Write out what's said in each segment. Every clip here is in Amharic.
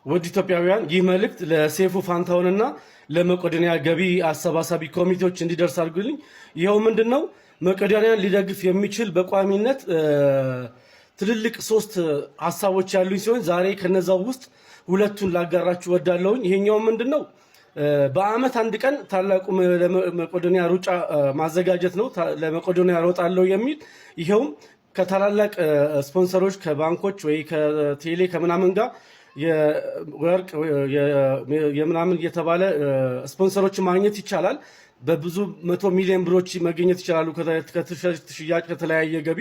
ወድ ኢትዮጵያውያን ይህ መልእክት ለሴፉ ፋንታውንና ለመቄዶንያ ገቢ አሰባሳቢ ኮሚቴዎች እንዲደርስ አድርጉልኝ። ይሄው ምንድነው መቄዶንያን ሊደግፍ የሚችል በቋሚነት ትልልቅ 3 ሐሳቦች ያሉኝ ሲሆን ዛሬ ከነዛው ውስጥ ሁለቱን ላጋራችሁ ወዳለሁኝ። ይሄኛው ምንድነው በአመት አንድ ቀን ታላቁ መቄዶንያ ሩጫ ማዘጋጀት ነው። ለመቄዶንያ ሮጣለሁ የሚል ይሄውም ከታላላቅ ስፖንሰሮች ከባንኮች ወይ ከቴሌ ከምናምን ጋር የወርቅ የምናምን እየተባለ ስፖንሰሮች ማግኘት ይቻላል። በብዙ 100 ሚሊዮን ብሮች መገኘት ይችላሉ ከሽያጭ ከተለያየ ገቢ።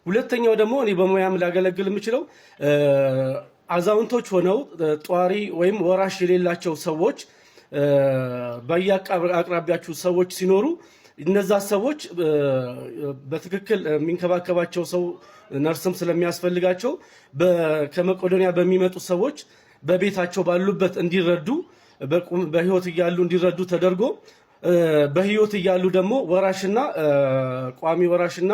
ሁለተኛው ደግሞ እኔ በሙያም ላገለግል የምችለው አዛውንቶች ሆነው ጧሪ ወይም ወራሽ የሌላቸው ሰዎች በየአቅራቢያችሁ ሰዎች ሲኖሩ እነዛ ሰዎች በትክክል የሚንከባከባቸው ሰው ነርስም ስለሚያስፈልጋቸው ከመቄዶንያ በሚመጡ ሰዎች በቤታቸው ባሉበት እንዲረዱ በህይወት እያሉ እንዲረዱ ተደርጎ በህይወት እያሉ ደግሞ ወራሽና ቋሚ ወራሽና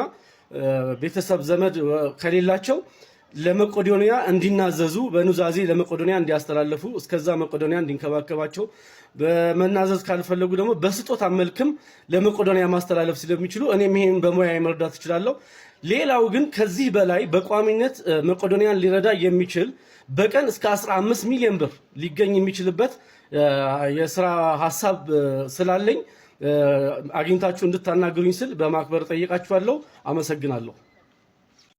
ቤተሰብ ዘመድ ከሌላቸው ለመቄዶንያ እንዲናዘዙ በኑዛዜ ለመቄዶንያ እንዲያስተላልፉ እስከዛ መቄዶንያ እንዲንከባከባቸው በመናዘዝ ካልፈለጉ ደግሞ በስጦታ መልክም ለመቄዶንያ ማስተላለፍ ስለሚችሉ እኔም ይሄን በሙያ መርዳት እችላለሁ። ሌላው ግን ከዚህ በላይ በቋሚነት መቄዶንያን ሊረዳ የሚችል በቀን እስከ 15 ሚሊዮን ብር ሊገኝ የሚችልበት የሥራ ሐሳብ ስላለኝ አግኝታችሁ እንድታናግሩኝ ስል በማክበር ጠይቃችኋለሁ። አመሰግናለሁ።